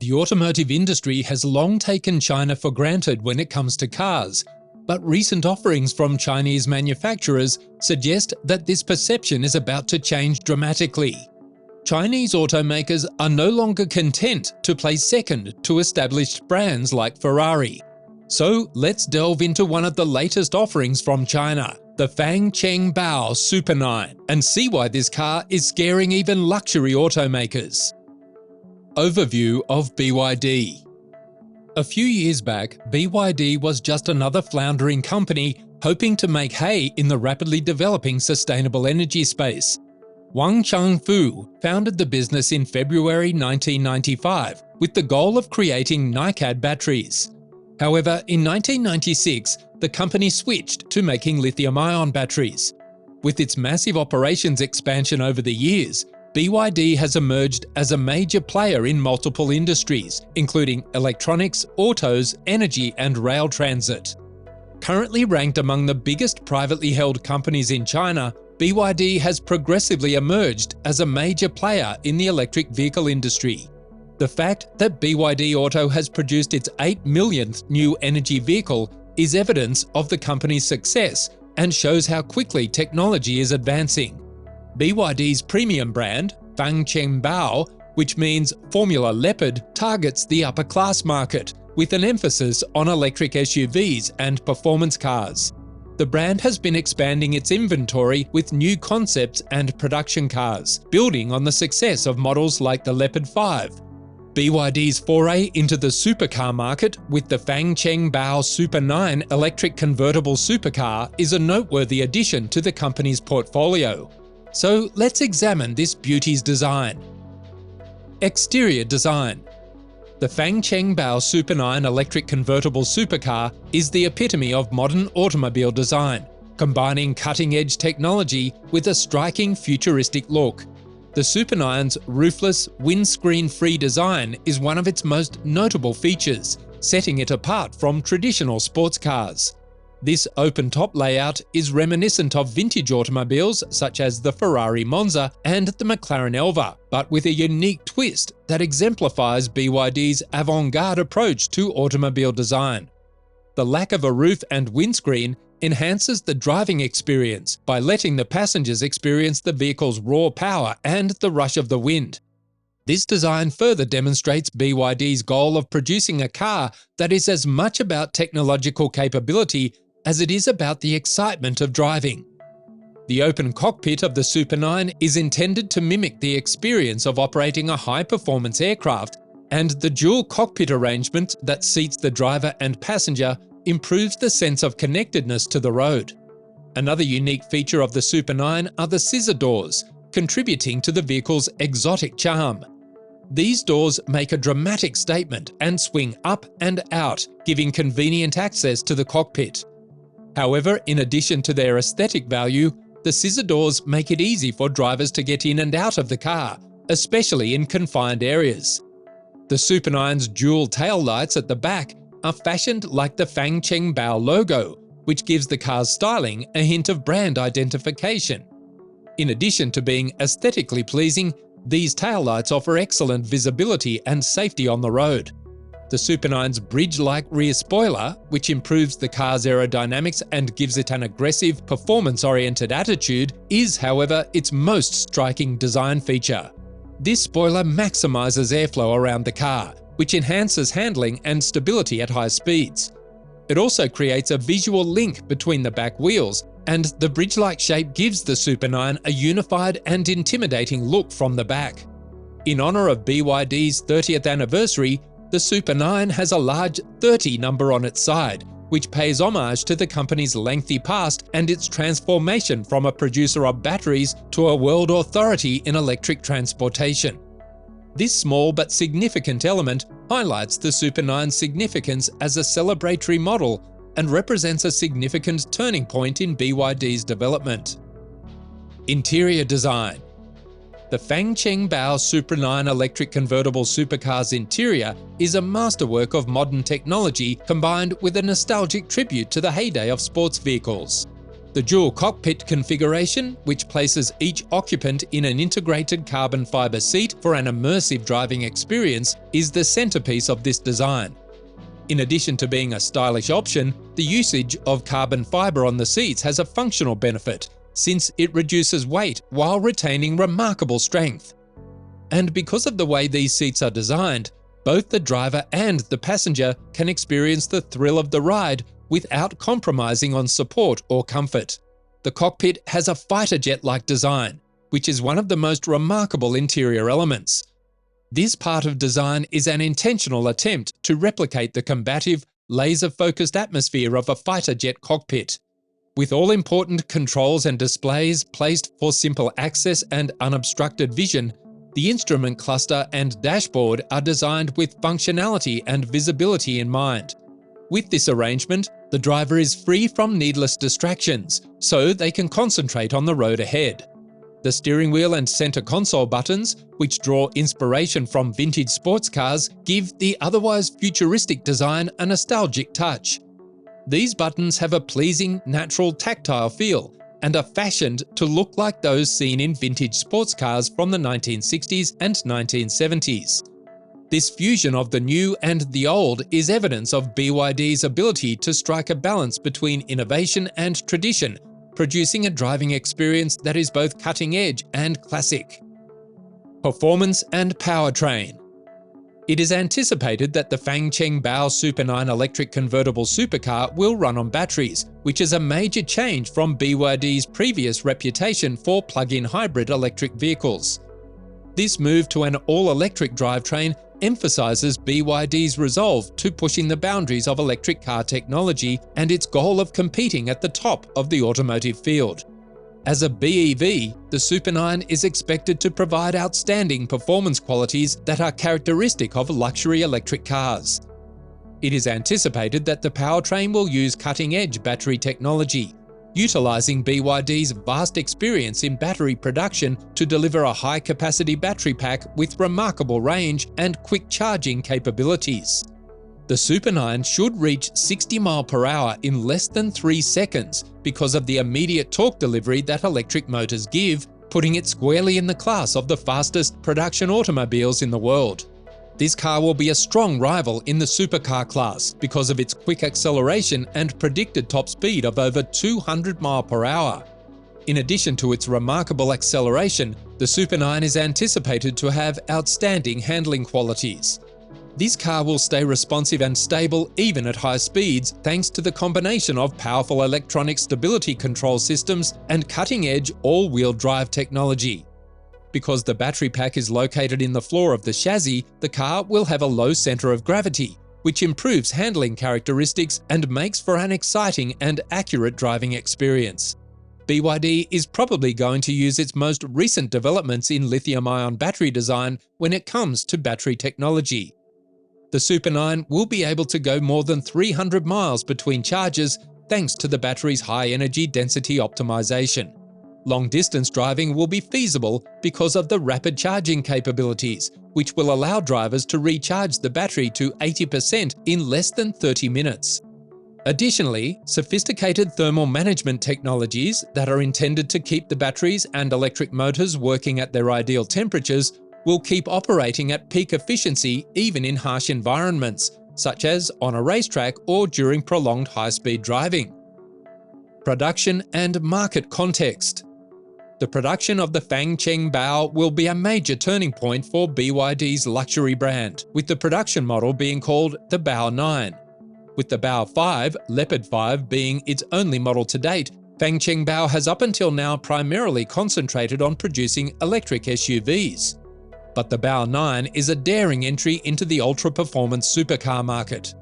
The automotive industry has long taken China for granted when it comes to cars, but recent offerings from Chinese manufacturers suggest that this perception is about to change dramatically. Chinese automakers are no longer content to place second to established brands like Ferrari. So let's delve into one of the latest offerings from China, the Fang Cheng Bao Super 9, and see why this car is scaring even luxury automakers. Overview of BYD. A few years back, BYD was just another floundering company hoping to make hay in the rapidly developing sustainable energy space. Wang Changfu founded the business in February 1995 with the goal of creating NiCad batteries. However, in 1996, the company switched to making lithium-ion batteries. With its massive operations expansion over the years, BYD has emerged as a major player in multiple industries, including electronics, autos, energy, and rail transit. Currently ranked among the biggest privately held companies in China, BYD has progressively emerged as a major player in the electric vehicle industry. The fact that BYD Auto has produced its 8 millionth new energy vehicle is evidence of the company's success and shows how quickly technology is advancing. BYD's premium brand, Fang Cheng Bao, which means Formula Leopard, targets the upper class market with an emphasis on electric SUVs and performance cars. The brand has been expanding its inventory with new concepts and production cars, building on the success of models like the Leopard 5. BYD's foray into the supercar market with the Fang Cheng Bao Super 9 electric convertible supercar is a noteworthy addition to the company's portfolio. So let's examine this beauty's design. Exterior design. The Fang Cheng Bao Super 9 electric convertible supercar is the epitome of modern automobile design, combining cutting-edge technology with a striking futuristic look. The Super 9's roofless, windscreen-free design is one of its most notable features, setting it apart from traditional sports cars. This open-top layout is reminiscent of vintage automobiles such as the Ferrari Monza and the McLaren Elva, but with a unique twist that exemplifies BYD's avant-garde approach to automobile design. The lack of a roof and windscreen enhances the driving experience by letting the passengers experience the vehicle's raw power and the rush of the wind. This design further demonstrates BYD's goal of producing a car that is as much about technological capability as it is about the excitement of driving. The open cockpit of the Super 9 is intended to mimic the experience of operating a high-performance aircraft, and the dual cockpit arrangement that seats the driver and passenger improves the sense of connectedness to the road. Another unique feature of the Super 9 are the scissor doors, contributing to the vehicle's exotic charm. These doors make a dramatic statement and swing up and out, giving convenient access to the cockpit. However, in addition to their aesthetic value, the scissor doors make it easy for drivers to get in and out of the car, especially in confined areas. The Super 9's dual tail lights at the back are fashioned like the Fang Cheng Bao logo, which gives the car's styling a hint of brand identification. In addition to being aesthetically pleasing, these taillights offer excellent visibility and safety on the road. The Super 9's bridge-like rear spoiler, which improves the car's aerodynamics and gives it an aggressive, performance-oriented attitude, is, however, its most striking design feature. This spoiler maximizes airflow around the car, which enhances handling and stability at high speeds. It also creates a visual link between the back wheels, and the bridge-like shape gives the Super 9 a unified and intimidating look from the back. In honor of BYD's 30th anniversary, the Super 9 has a large 30 number on its side, which pays homage to the company's lengthy past and its transformation from a producer of batteries to a world authority in electric transportation. This small but significant element highlights the Super 9's significance as a celebratory model and represents a significant turning point in BYD's development. Interior design. The Fang Cheng Bao Super 9 electric convertible supercar's interior is a masterwork of modern technology combined with a nostalgic tribute to the heyday of sports vehicles. The dual cockpit configuration, which places each occupant in an integrated carbon fiber seat for an immersive driving experience, is the centerpiece of this design. In addition to being a stylish option, the usage of carbon fiber on the seats has a functional benefit, since it reduces weight while retaining remarkable strength. And because of the way these seats are designed, both the driver and the passenger can experience the thrill of the ride without compromising on support or comfort. The cockpit has a fighter jet-like design, which is one of the most remarkable interior elements. This part of design is an intentional attempt to replicate the combative, laser-focused atmosphere of a fighter jet cockpit. With all-important controls and displays placed for simple access and unobstructed vision, the instrument cluster and dashboard are designed with functionality and visibility in mind. With this arrangement, the driver is free from needless distractions, so they can concentrate on the road ahead. The steering wheel and center console buttons, which draw inspiration from vintage sports cars, give the otherwise futuristic design a nostalgic touch. These buttons have a pleasing, natural tactile feel and are fashioned to look like those seen in vintage sports cars from the 1960s and 1970s. This fusion of the new and the old is evidence of BYD's ability to strike a balance between innovation and tradition, producing a driving experience that is both cutting-edge and classic. Performance and powertrain. It is anticipated that the Fang Cheng Bao Super 9 electric convertible supercar will run on batteries, which is a major change from BYD's previous reputation for plug-in hybrid electric vehicles. This move to an all-electric drivetrain emphasizes BYD's resolve to pushing the boundaries of electric car technology and its goal of competing at the top of the automotive field. As a BEV, the Super 9 is expected to provide outstanding performance qualities that are characteristic of luxury electric cars. It is anticipated that the powertrain will use cutting-edge battery technology, utilizing BYD's vast experience in battery production to deliver a high-capacity battery pack with remarkable range and quick charging capabilities. The Super 9 should reach 60 mph in less than 3 seconds because of the immediate torque delivery that electric motors give, putting it squarely in the class of the fastest production automobiles in the world. This car will be a strong rival in the supercar class because of its quick acceleration and predicted top speed of over 200 mph. In addition to its remarkable acceleration, the Super 9 is anticipated to have outstanding handling qualities. This car will stay responsive and stable even at high speeds thanks to the combination of powerful electronic stability control systems and cutting-edge all-wheel drive technology. Because the battery pack is located in the floor of the chassis, the car will have a low center of gravity, which improves handling characteristics and makes for an exciting and accurate driving experience. BYD is probably going to use its most recent developments in lithium-ion battery design when it comes to battery technology. The Super 9 will be able to go more than 300 miles between charges thanks to the battery's high energy density optimization. Long-distance driving will be feasible because of the rapid charging capabilities, which will allow drivers to recharge the battery to 80% in less than 30 minutes. Additionally, sophisticated thermal management technologies that are intended to keep the batteries and electric motors working at their ideal temperatures will keep operating at peak efficiency even in harsh environments, such as on a racetrack or during prolonged high-speed driving. Production and market context. The production of the Fang Cheng Bao will be a major turning point for BYD's luxury brand, with the production model being called the Bao 9. With the Bao 5, Leopard 5 being its only model to date, Fang Cheng Bao has up until now primarily concentrated on producing electric SUVs. But the Bao 9 is a daring entry into the ultra-performance supercar market.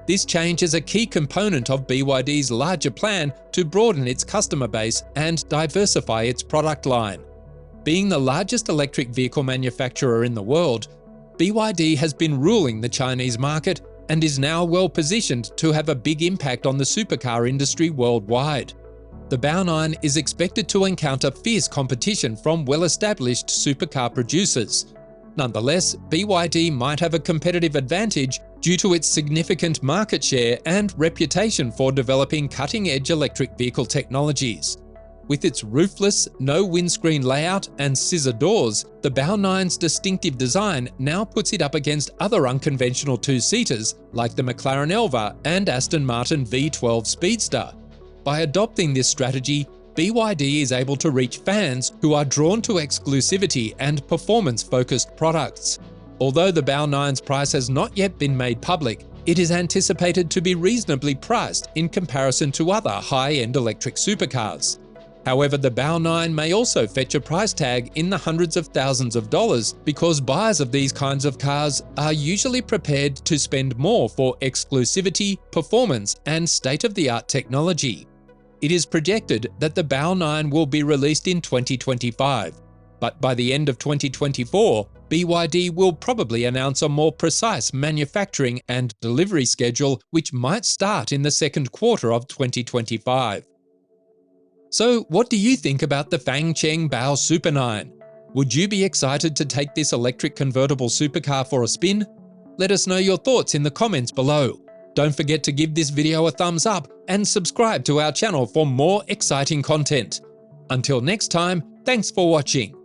This change is a key component of BYD's larger plan to broaden its customer base and diversify its product line. Being the largest electric vehicle manufacturer in the world, BYD has been ruling the Chinese market and is now well positioned to have a big impact on the supercar industry worldwide. The Bao 9 is expected to encounter fierce competition from well-established supercar producers. Nonetheless, BYD might have a competitive advantage due to its significant market share and reputation for developing cutting-edge electric vehicle technologies. With its roofless, no windscreen layout and scissor doors, the Bao 9's distinctive design now puts it up against other unconventional two-seaters like the McLaren Elva and Aston Martin V12 Speedster. By adopting this strategy, BYD is able to reach fans who are drawn to exclusivity and performance-focused products. Although the Bao 9's price has not yet been made public, it is anticipated to be reasonably priced in comparison to other high-end electric supercars. However, the Bao 9 may also fetch a price tag in the hundreds of thousands of dollars because buyers of these kinds of cars are usually prepared to spend more for exclusivity, performance, and state-of-the-art technology. It is projected that the Bao 9 will be released in 2025, but by the end of 2024, BYD will probably announce a more precise manufacturing and delivery schedule, which might start in the second quarter of 2025. So what do you think about the Fang Cheng Bao Super 9? Would you be excited to take this electric convertible supercar for a spin? Let us know your thoughts in the comments below. Don't forget to give this video a thumbs up and subscribe to our channel for more exciting content. Until next time, thanks for watching.